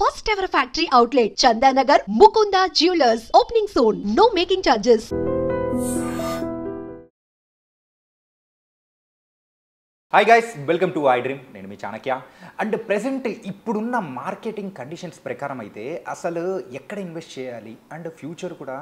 First ever factory outlet, Chandanagar, Mukunda Jewelers, opening soon. No making charges. Hi guys, welcome to I dream. నేను మీ Chanakya. And present ఇప్పుడున్న marketing conditions ప్రకారం అయితే అసలు ఎక్కడ invest చేయాలి and future కూడా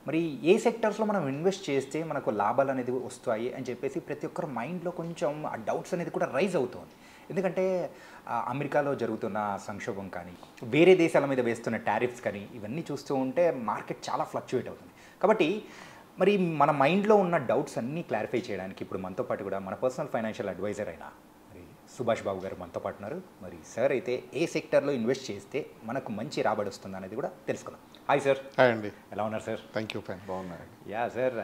మరి ఏ సెక్టర్స్లో మనం ఇన్వెస్ట్ చేస్తే మనకు లాభాలు అనేది వస్తాయి అని చెప్పేసి ప్రతి ఒక్కరు మైండ్లో కొంచెం ఆ డౌట్స్ అనేది కూడా రైజ్ అవుతుంది. ఎందుకంటే అమెరికాలో జరుగుతున్న సంక్షోభం కానీ వేరే దేశాల మీద వేస్తున్న టారిఫ్స్ కానీ ఇవన్నీ చూస్తూ ఉంటే మార్కెట్ చాలా ఫ్లక్చువేట్ అవుతుంది. కాబట్టి మరి మన మైండ్లో ఉన్న డౌట్స్ అన్నీ క్లారిఫై చేయడానికి ఇప్పుడు మనతో పాటు కూడా మన పర్సనల్ ఫైనాన్షియల్ అడ్వైజర్ అయిన మరి సుభాష్ బాబు గారు మనతో పాటు ఉన్నారు. మరి సార్ అయితే ఏ సెక్టర్లో ఇన్వెస్ట్ చేస్తే మనకు మంచి రాబడి వస్తుంది అనేది కూడా తెలుసుకుందాం. Hi sir. హాయ్ అండి. ఎలా ఉన్నారు సార్? థ్యాంక్ యూ, ఫైన్, బాగున్నారండి. యా సార్,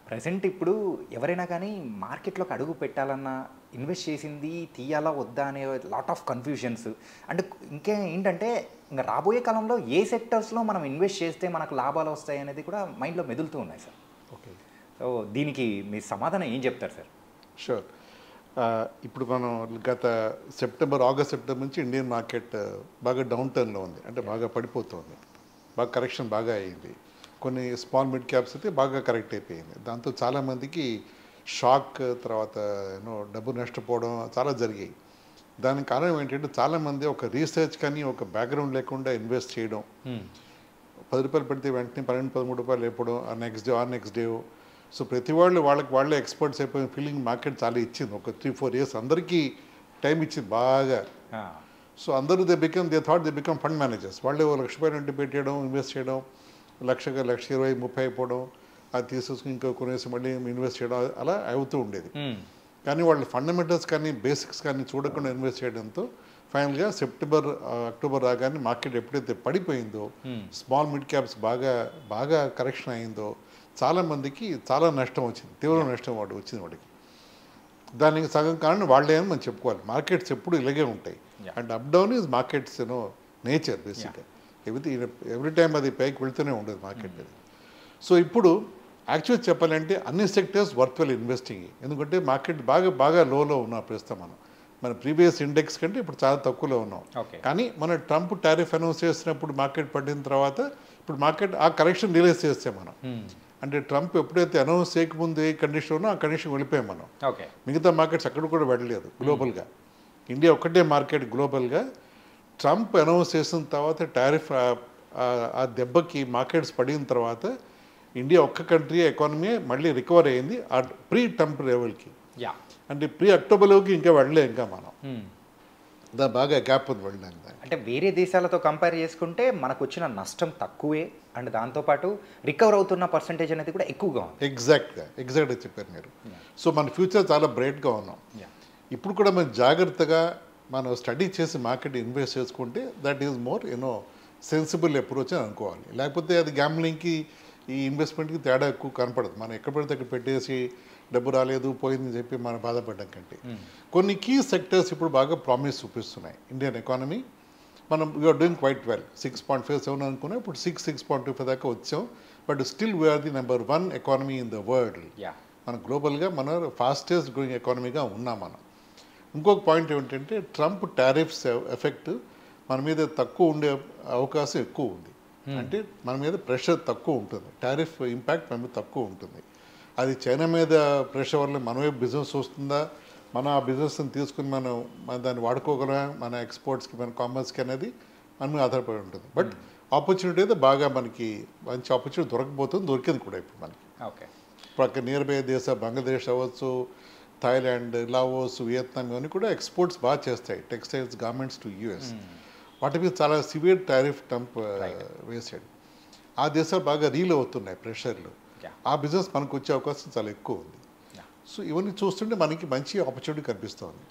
ప్రజెంట్ ఇప్పుడు ఎవరైనా కానీ మార్కెట్లోకి అడుగు పెట్టాలన్నా ఇన్వెస్ట్ చేసింది తీయాలా వద్దా అనే లాట్ ఆఫ్ కన్ఫ్యూజన్స్ అండ్ ఇంకే ఏంటంటే ఇంకా రాబోయే కాలంలో ఏ సెక్టర్స్లో మనం ఇన్వెస్ట్ చేస్తే మనకు లాభాలు వస్తాయి అనేది కూడా మైండ్లో మెదులుతూ ఉన్నాయి సార్. ఓకే, సో దీనికి మీ సమాధానం ఏం చెప్తారు సార్? షూర్. ఇప్పుడు మనం గత ఆగస్ట్ సెప్టెంబర్ నుంచి ఇండియన్ మార్కెట్ బాగా డౌన్ టర్న్లో ఉంది, అంటే బాగా పడిపోతుంది, బాగా కరెక్షన్ బాగా అయింది. కొన్ని స్మాల్ మిడ్ క్యాప్స్ అయితే బాగా కరెక్ట్ అయిపోయింది. దాంతో చాలామందికి షాక్, తర్వాత డబ్బు నష్టపోవడం చాలా జరిగాయి. దానికి కారణం ఏంటంటే చాలామంది ఒక రీసెర్చ్ కానీ ఒక బ్యాక్గ్రౌండ్ లేకుండా ఇన్వెస్ట్ చేయడం, ₹10 పెడితే వెంటనే ₹12-13 లేపడం, ఆ నెక్స్ట్ డే. సో ప్రతి వాళ్ళే ఎక్స్పర్ట్స్ అయిపోయిన ఫీలింగ్ మార్కెట్ చాలా ఇచ్చింది. ఒక 3-4 ఇయర్స్ అందరికీ టైం ఇచ్చింది బాగా. సో అందరూ దే బికమ్ ఫండ్ మేనేజర్స్. వాళ్ళే ₹1,00,000 పెట్టేయడం, ఇన్వెస్ట్ చేయడం, ₹1,20,000-30,000 అయిపోవడం, అది తీసేసుకుని ఇంకో కొనేసి మళ్ళీ ఇన్వెస్ట్ చేయడం, అలా అవుతూ ఉండేది. కానీ వాళ్ళు ఫండమెంటల్స్ కానీ బేసిక్స్ కానీ చూడకుండా ఇన్వెస్ట్ చేయడంతో ఫైనల్గా అక్టోబర్ రాగానే మార్కెట్ ఎప్పుడైతే పడిపోయిందో, స్మాల్ మిడ్ క్యాప్స్ బాగా కరెక్షన్ అయిందో చాలామందికి చాలా నష్టం వచ్చింది, తీవ్ర నష్టం వచ్చింది వాడికి. దానికి సగం కారణం వాళ్ళే అని మనం చెప్పుకోవాలి. మార్కెట్స్ ఎప్పుడు ఇలాగే ఉంటాయి, and up down is markets nature బేసిక్గా. ఎవ్రీ టైం అది పైకి వెళ్తూనే ఉండదు మార్కెట్ అది. సో ఇప్పుడు యాక్చువల్ చెప్పాలంటే అన్ని సెక్టర్స్ వర్త్వెల్ ఇన్వెస్టింగ్, ఎందుకంటే మార్కెట్ బాగా లోలో ఉన్నాం ప్రస్తుతం. మన ప్రీవియస్ ఇండెక్స్ కంటే ఇప్పుడు చాలా తక్కువలో ఉన్నాం. కానీ మన ట్రంప్ టారిఫ్ అనౌన్స్ చేసినప్పుడు మార్కెట్ పడిన తర్వాత ఇప్పుడు మార్కెట్ ఆ కరెక్షన్ రిలీజ్ చేస్తే మనం, అంటే ట్రంప్ ఎప్పుడైతే అనౌన్స్ చేయకముందు ఏ కండిషన్ ఉన్నా ఆ కండిషన్ వెళ్ళిపోయాం మనం. మిగతా మార్కెట్స్ అక్కడ కూడా వెళ్ళలేదు గ్లోబల్గా. ఇండియా ఒక్కటే మార్కెట్ గ్లోబల్గా. ట్రంప్ అనౌన్స్ చేసిన తర్వాత టారిఫ్ ఆ దెబ్బకి మార్కెట్స్ పడిన తర్వాత ఇండియా ఒక్క కంట్రీ ఎకానమీ మళ్ళీ రికవర్ అయింది ఆ ప్రీ ట్రంప్ లెవెల్కి. అంటే ప్రీ అక్టోబర్లోకి ఇంకా వెళ్ళలే ఇంకా మనం. దా బాగా గ్యాప్ ఉంది వెళ్ళడానికి. అంటే వేరే దేశాలతో కంపేర్ చేసుకుంటే మనకు వచ్చిన నష్టం తక్కువే, అండ్ దాంతోపాటు రికవర్ అవుతున్న పర్సంటేజ్ అనేది కూడా ఎక్కువగా ఉంది. ఎగ్జాక్ట్గా చెప్పారు మీరు. సో మన ఫ్యూచర్ చాలా బ్రైట్గా ఉన్నాం. ఇప్పుడు కూడా మనం జాగ్రత్తగా మనం స్టడీ చేసి మార్కెట్ ఇన్వెస్ట్ చేసుకుంటే that is more sensible approach అని అనుకోవాలి. లేకపోతే అది గ్యాంబ్లింగ్కి ఈ ఇన్వెస్ట్మెంట్కి తేడా ఎక్కువ కనపడదు. మనం ఎక్కడ పడితే అక్కడ పెట్టేసి డబ్బు రాలేదు పోయిందని చెప్పి మనం బాధపడడం కంటే కొన్ని కీ సెక్టర్స్ ఇప్పుడు బాగా ప్రామిస్ చూపిస్తున్నాయి. ఇండియన్ ఎకానమీ మనం వీఆర్ డూయింగ్ క్వైట్ వెల్. 6.57 అనుకున్నాం, ఇప్పుడు 6.25 దాకా వచ్చాం. But still we are the number 1 economy in the world. మన గ్లోబల్గా మన ఫాస్టెస్ట్ గ్రోయింగ్ ఎకానమీగా ఉన్నాం మనం. ఇంకొక పాయింట్ ఏమిటంటే ట్రంప్ టారిఫ్స్ ఎఫెక్ట్ మన మీద తక్కువ ఉండే అవకాశం ఎక్కువ ఉంది. అంటే మన మీద ప్రెషర్ తక్కువ ఉంటుంది, టారిఫ్ ఇంపాక్ట్ మన మీద తక్కువ ఉంటుంది. అది చైనా మీద ప్రెషర్ వల్ల మన వైపు బిజినెస్ వస్తుందా, మన ఆ బిజినెస్ని తీసుకుని మనం దాన్ని వాడుకోగలమా, మన ఎక్స్పోర్ట్స్కి మన కామర్స్కి అనేది మన మీద ఆధారపడి ఉంటుంది. బట్ ఆపర్చునిటీ అయితే బాగా మనకి మంచి ఆపర్చునిటీ దొరికింది కూడా ఇప్పుడు మనకి. ఇప్పుడు అక్కడ నియర్ బై దేశ బంగ్లాదేశ్ అవ్వచ్చు, థాయిలాండ్, లావోస్, వియత్నాం ఇవన్నీ కూడా ఎక్స్పోర్ట్స్ బాగా చేస్తాయి, టెక్స్టైల్స్ గార్మెంట్స్ టు యూఎస్. వాటి మీద చాలా సివియర్ టారిఫ్ ట్రంప్ వేసాడు. ఆ దేశాలు బాగా రీల్ అవుతున్నాయి ప్రెషర్లు. ఆ బిజినెస్ మనకు వచ్చే అవకాశం చాలా ఎక్కువ ఉంది. సో ఇవన్నీ చూస్తుంటే మనకి మంచి ఆపర్చునిటీ కనిపిస్తుంది.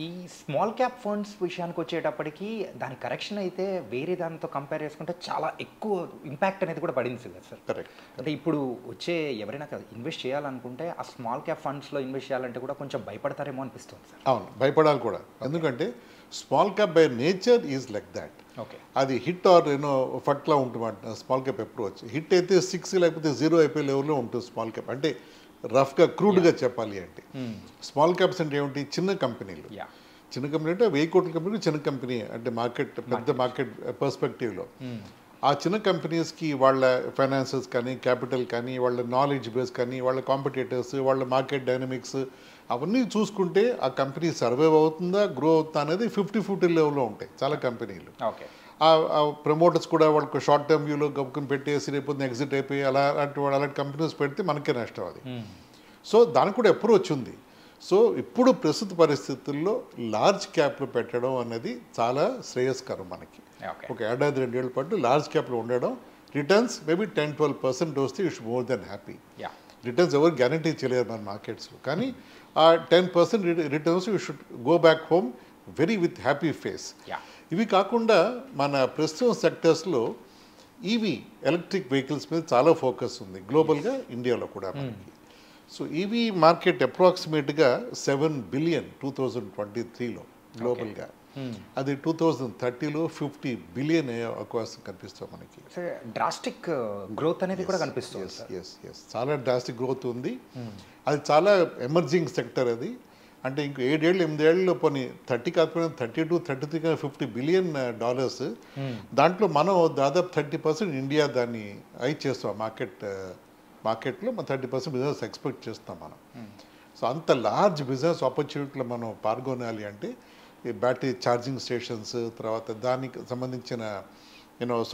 ఈ స్మాల్ క్యాప్ ఫండ్స్ విషయానికి వచ్చేటప్పటికి దాని కరెక్షన్ అయితే వేరే దానితో కంపేర్ చేసుకుంటే చాలా ఎక్కువ ఇంపాక్ట్ అనేది కూడా పడింది కదా సార్. కరెక్ట్. అంటే ఇప్పుడు వచ్చే ఎవరైనా ఇన్వెస్ట్ చేయాలనుకుంటే ఆ స్మాల్ క్యాప్ ఫండ్స్లో ఇన్వెస్ట్ చేయాలంటే కూడా కొంచెం భయపడతారేమో అనిపిస్తుంది సార్. అవును, భయపడాలి కూడా. ఎందుకంటే small cap by nature is like that. అది హిట్ ఆర్ ఫట్లా ఉంటుంది స్మాల్ క్యాప్ అప్రోచ్. హిట్ అయితే 6 లేకపోతే 0 అయిపోయే లెవెల్లో ఉంటుంది స్మాల్ క్యాప్. అంటే రఫ్గా క్రూడ్గా చెప్పాలి అంటే స్మాల్ క్యాప్స్ అంటే ఏమిటి, చిన్న కంపెనీలు. చిన్న కంపెనీ అంటే 1000 కోట్ల కంపెనీ చిన్న కంపెనీ అంటే మార్కెట్ పెద్ద మార్కెట్ పర్స్పెక్టివ్లో. ఆ చిన్న కంపెనీస్కి వాళ్ళ ఫైనాన్సెస్ కానీ క్యాపిటల్ కానీ వాళ్ళ నాలెడ్జ్ బేస్ కానీ వాళ్ళ కాంపిటేటర్స్ వాళ్ళ మార్కెట్ డైనమిక్స్ అవన్నీ చూసుకుంటే ఆ కంపెనీ సర్వైవ్ అవుతుందా గ్రో అవుతుందా అనేది 50-50 లెవెల్లో ఉంటాయి చాలా కంపెనీలు. ఓకే. ఆ ప్రమోటర్స్ కూడా వాళ్ళకు షార్ట్ టర్మ్ వ్యూలో గబుకుని పెట్టేసి రేపు ఎగ్జిట్ అయిపోయి అలాంటి కంపెనీస్ పెడితే మనకే నష్టం అది. సో దానికి కూడా అప్రోచ్ ఉంది. సో ఇప్పుడు ప్రస్తుత పరిస్థితుల్లో లార్జ్ క్యాప్లు పెట్టడం అనేది చాలా శ్రేయస్కరం మనకి. ఒక ఏడాది 2 ఏళ్ళ పాటు లార్జ్ క్యాప్లో ఉండడం రిటర్న్స్ మేబీ 10-12% వస్తే you should more than happy. Returns ఎవరు గ్యారంటీ చేయలేరు మన మార్కెట్స్లో, కానీ ఆ 10% returns you should go back home very with happy face. ఇవి కాకుండా మన ప్రస్తుతం సెక్టర్స్లో ఈవీ ఎలక్ట్రిక్ వెహికల్స్ మీద చాలా ఫోకస్ ఉంది గ్లోబల్గా, ఇండియాలో కూడా మనకి. సో ఈవీ మార్కెట్ అప్రాక్సిమేట్గా 7 బిలియన్ 2023లో గ్లోబల్గా. అది 2030లో 50 బిలియన్ అయ్యే అవకాశం కనిపిస్తుంది మనకి. డ్రాస్టిక్ గ్రోత్ అనేది కూడా కనిపిస్తుంది. ఎస్ చాలా డ్రాస్టిక్ గ్రోత్ ఉంది. అది చాలా ఎమర్జింగ్ సెక్టర్ అది. అంటే ఇంకో 7 ఏళ్ళు 8 ఏళ్ళలో పోనీ 30 కాకపోయినా 32-33 $50 బిలియన్. దాంట్లో మనం దాదాపు 30% ఇండియా దాన్ని చేస్తాం మార్కెట్లో మనం 30% బిజినెస్ ఎక్స్పెక్ట్ చేస్తాం మనం. సో అంత లార్జ్ బిజినెస్ ఆపర్చునిటీలో మనం పాల్గొనాలి అంటే ఈ బ్యాటరీ ఛార్జింగ్ స్టేషన్స్, తర్వాత దానికి సంబంధించిన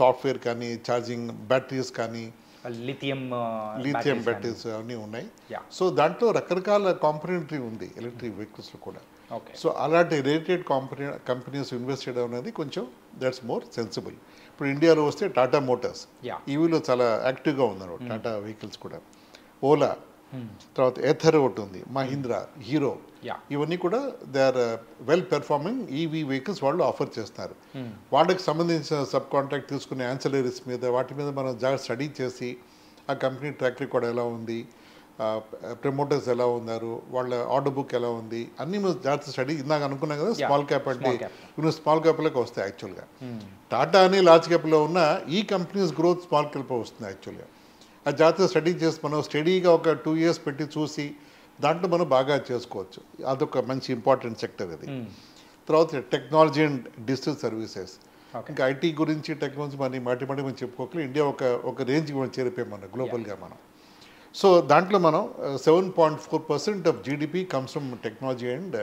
సాఫ్ట్వేర్ కానీ ఛార్జింగ్ బ్యాటరీస్ కానీ లిథియం బ్యాటరీస్ అన్నీ ఉన్నాయి. సో దాంట్లో రకరకాల కాంపోనెంటరీ ఉంది ఎలక్ట్రిక్ వెహికల్స్లో కూడా. సో అలాంటి రిలేటెడ్ కంపెనీస్ ఇన్వెస్ట్ చేయడం అనేది కొంచెం దట్స్ మోర్ సెన్సిబుల్. ఇప్పుడు ఇండియాలో వస్తే టాటా మోటార్స్ ఈవీలో చాలా యాక్టివ్గా ఉన్నారు. టాటా వెహికల్స్ కూడా, ఓలా, తర్వాత ఎథర్ ఒకటి ఉంది, మహీంద్రా, హీరో, ఇవన్నీ కూడా they are well performing EV vehicles వాళ్ళు ఆఫర్ చేస్తున్నారు. వాళ్ళకి సంబంధించిన సబ్ కాంట్రాక్ట్ తీసుకునే యాన్సిలరీస్ మీద వాటి మీద మనం జాగ్రత్త స్టడీ చేసి ఆ కంపెనీ ట్రాక్ రికార్డ్ ఎలా ఉంది, ప్రమోటర్స్ ఎలా ఉన్నారు, వాళ్ళ ఆర్డర్ బుక్ ఎలా ఉంది, అన్నీ మేము జాగ్రత్త స్టడీ. ఇందాక అనుకున్నాం కదా స్మాల్ క్యాప్ అంటే ఇవి స్మాల్ క్యాప్లోకి వస్తాయి యాక్చువల్గా. టాటా అని లార్జ్ క్యాప్లో ఉన్న ఈ కంపెనీస్ గ్రోత్ స్మాల్ క్యాప్లో వస్తుంది యాక్చువల్గా. ఆ జాగ్రత్త స్టడీ చేసి మనం స్టడీగా ఒక 2 years పెట్టి చూసి దాంట్లో మనం బాగా చేసుకోవచ్చు. అదొక మంచి ఇంపార్టెంట్ సెక్టర్ అది. తర్వాత టెక్నాలజీ అండ్ డిజిటల్ సర్వీసెస్, ఇంకా ఐటీ గురించి టెక్నాలజీ మాటి మనం చెప్పుకోకలే. ఇండియా ఒక రేంజ్కి మనం చేరిపోయాం మనం గ్లోబల్గా మనం. సో దాంట్లో మనం 7.4% of GDP comes from technology and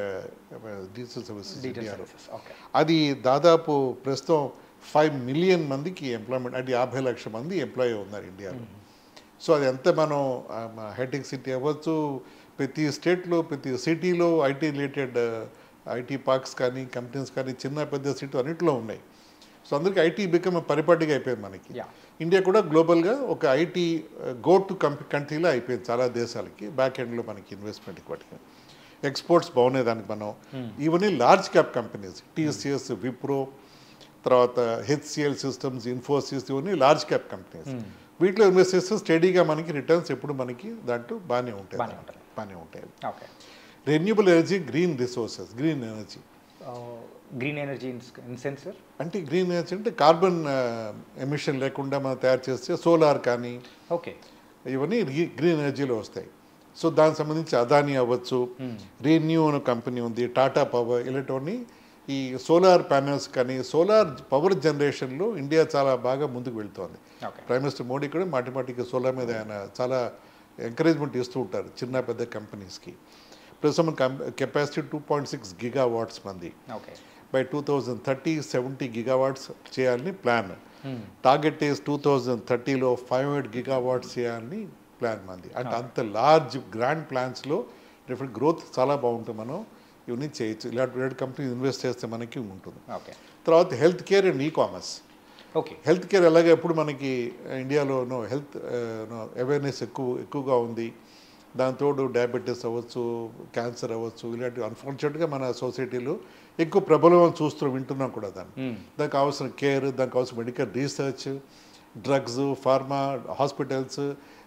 digital services ఇండియాలో. అది దాదాపు ప్రస్తుతం 5 మిలియన్ మందికి ఎంప్లాయ్మెంట్, అంటే 50 లక్షల మంది ఎంప్లాయీ ఉన్నారు ఇండియాలో. సో అది ఎంత మనం హైటెక్ సిటీ అవ్వచ్చు, ప్రతి స్టేట్లో ప్రతి సిటీలో ఐటీ రిలేటెడ్ ఐటీ పార్క్స్ కానీ కంపెనీస్ కానీ చిన్న పెద్ద సిటీ అన్నింటిలో ఉన్నాయి. సో అందరికీ ఐటీ బికమ్ పరిపాటిగా అయిపోయింది మనకి. ఇండియా కూడా గ్లోబల్గా ఒక ఐటీ గో టు కంట్రీలో అయిపోయింది చాలా దేశాలకి. బ్యాక్ ఎండ్లో మనకి ఇన్వెస్ట్మెంట్కి వాటికి ఎక్స్పోర్ట్స్ బాగున్నాయి దానికి మనం. ఇవన్నీ large cap companies, TCS, Wipro, తర్వాత హెచ్సిఎల్ సిస్టమ్స్, ఇన్ఫోసిస్, ఇవన్నీ లార్జ్ క్యాప్ కంపెనీస్. వీటిలో ఇన్వెస్ట్ చేస్తే స్టడీగా మనకి రిటర్న్స్ ఎప్పుడు మనకి దాంట్లో బాగానే ఉంటాయి. Renewable energy, green resources, green energy. Green energy in sense అంటే గ్రీన్ ఎనర్జీ అంటే కార్బన్ ఎమిషన్ లేకుండా మనం తయారు చేస్తే సోలార్ కానీ ఇవన్నీ గ్రీన్ ఎనర్జీలో వస్తాయి. సో దానికి సంబంధించి అదానీ అవ్వచ్చు, రెన్యూ అనే కంపెనీ ఉంది, టాటా పవర్, ఇలాంటివన్నీ ఈ సోలార్ ప్యానెల్స్ కానీ సోలార్ పవర్ జనరేషన్లో ఇండియా చాలా బాగా ముందుకు వెళ్తోంది. ప్రైమ్ మినిస్టర్ మోడీ కూడా మాటిమాటికి సోలార్ మీద ఆయన చాలా ఎంకరేజ్మెంట్ ఇస్తూ ఉంటారు చిన్న పెద్ద కంపెనీస్కి. ప్రస్తుతం కెపాసిటీ 2.6 gigawatts మంది. బై 2030 70 gigawatts చేయాలని ప్లాన్. టార్గెట్ ఈస్ 2030లో 500 gigawatts చేయాలని ప్లాన్ మంది. అంటే అంత లార్జ్ గ్రాండ్ ప్లాన్స్లో డిఫరెంట్ గ్రోత్ చాలా బాగుంటుంది. మనం ఇవన్నీ చేయొచ్చు. ఇలాంటి కంపెనీ ఇన్వెస్ట్ చేస్తే మనకి ఉంటుంది. తర్వాత health care and e-commerce. Health care ఎలాగ ఇప్పుడు మనకి ఇండియాలో హెల్త్ అవేర్నెస్ ఎక్కువగా ఉంది. దాంతోడు డయాబెటీస్ అవ్వచ్చు, క్యాన్సర్ అవ్వచ్చు, ఇలాంటివి అన్ఫార్చునేట్గా మన సొసైటీలో ఎక్కువ ప్రబలం వింటున్నాం కూడా. దానికి కావాల్సిన కేర్, దానికి కావాల్సిన medical research, drugs, pharma, hospitals,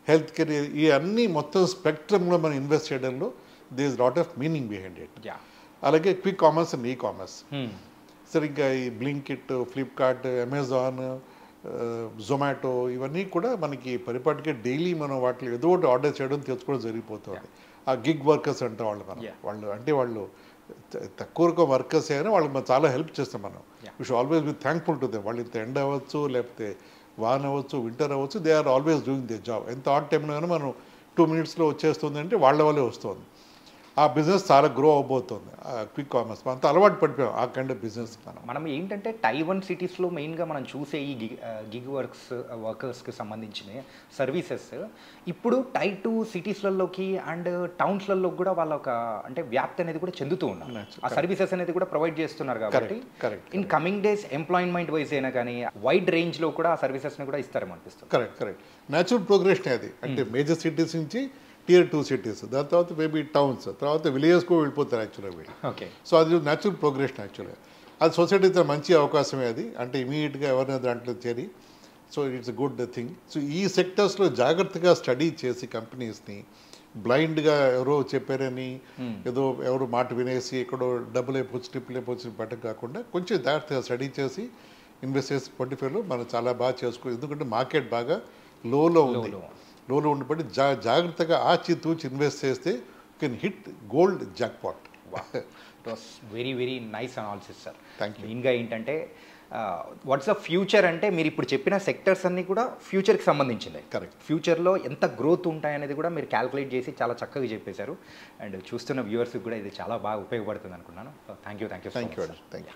health care, ఈ అన్నీ మొత్తం స్పెక్ట్రమ్లో మనం ఇన్వెస్ట్ చేయడంలో there is lot of meaning behind it. అలాగే క్విక్ కామర్స్ అండ్ ఈ-కామర్స్. సరిగ్గా ఈ బ్లింకిట్, ఫ్లిప్కార్ట్, అమెజాన్, జొమాటో, ఇవన్నీ కూడా మనకి పరిపాటిగా డైలీ మనం వాటిలో ఏదో ఒకటి ఆర్డర్ చేయడం తెచ్చుకోవడం జరిగిపోతుంది. ఆ గిగ్ వర్కర్స్ అంటాం వాళ్ళు అంటే వాళ్ళు తక్కువ వర్కర్స్ అయినా వాళ్ళకి మనం చాలా హెల్ప్ చేస్తాం మనం. We should always be thankful to them. వాళ్ళు ఇంత ఎండ అవ్వచ్చు, లేకపోతే వాన్ అవ్వచ్చు, వింటర్ అవ్వచ్చు, they are always doing they job. ఎంత ఆడ్ టైంలో అయినా మనం 2 minutesలో వచ్చేస్తుంది అంటే వాళ్ళ వల్లే వస్తుంది. ఆ బిజినెస్ చాలా గ్రో అవబోతుంది. క్విక్ కామర్స్ అంత అలవాటు పడిపోయాం ఆ కైండ్ ఆఫ్ బిజినెస్. మనం ఏంటంటే Tier 1 సిటీస్లో మెయిన్గా మనం చూసే ఈ గిగ్ వర్కర్స్కి సంబంధించిన సర్వీసెస్ ఇప్పుడు Tier 2 సిటీస్లలోకి అండ్ టౌన్స్లలో కూడా వాళ్ళ ఒక అంటే వ్యాప్తి అనేది కూడా చెందుతూ ఉన్నారు. ఆ సర్వీసెస్ అనేది కూడా ప్రొవైడ్ చేస్తున్నారు కాబట్టి in coming days employment wise అయినా కానీ వైడ్ రేంజ్లో కూడా ఆ సర్వీసెస్ని కూడా ఇస్తారేమో అనిపిస్తుంది. కరెక్ట్. న్యాచురల్ ప్రోగ్రెషన్ అది. అంటే మేజర్ సిటీస్ నుంచి Tier 2 సిటీస్, దాని తర్వాత మేబీ టౌన్స్, తర్వాత విలేజెస్కు వెళ్ళిపోతారు యాక్చువల్గా వీళ్ళు. ఓకే. సో అది న్యాచురల్ ప్రోగ్రెషన్ యాక్చువల్గా. అది సొసైటీతో మంచి అవకాశమే అది. అంటే ఇమీడియట్గా ఎవరైనా దాంట్లో చేరి, so it's a good thing. So ఈ సెక్టర్స్లో జాగ్రత్తగా స్టడీ చేసి కంపెనీస్ని బ్లైండ్గా ఎవరో చెప్పారని ఏదో ఎవరు మాట వినేసి ఎక్కడో డబ్బులు అయిపోవచ్చు, ట్రిప్పులు అయిపోవచ్చు బట్ట కాకుండా కొంచెం జాగ్రత్తగా స్టడీ చేసి ఇన్వెస్ట్ చేసి 25లో మనం చాలా బాగా చేసుకో. ఎందుకంటే మార్కెట్ బాగా లోలో ఉండిపోయి జాగ్రత్తగా ఆచితూచి ఇన్వెస్ట్ చేస్తే can hit gold jackpot. It was very very nice analysis sir. Thank you. మెయిన్గా ఏంటంటే వాట్స్ ద ఫ్యూచర్ అంటే మీరు ఇప్పుడు చెప్పిన సెక్టర్స్ అన్నీ కూడా ఫ్యూచర్కి సంబంధించింది. కరెక్ట్. ఫ్యూచర్లో ఎంత గ్రోత్ ఉంటాయనేది కూడా మీరు క్యాల్కులేట్ చేసి చాలా చక్కగా చెప్పేశారు. అండ్ చూస్తున్న వ్యూవర్స్కి కూడా ఇది చాలా బాగా ఉపయోగపడుతుంది అనుకున్నాను. Thank you. Thank you.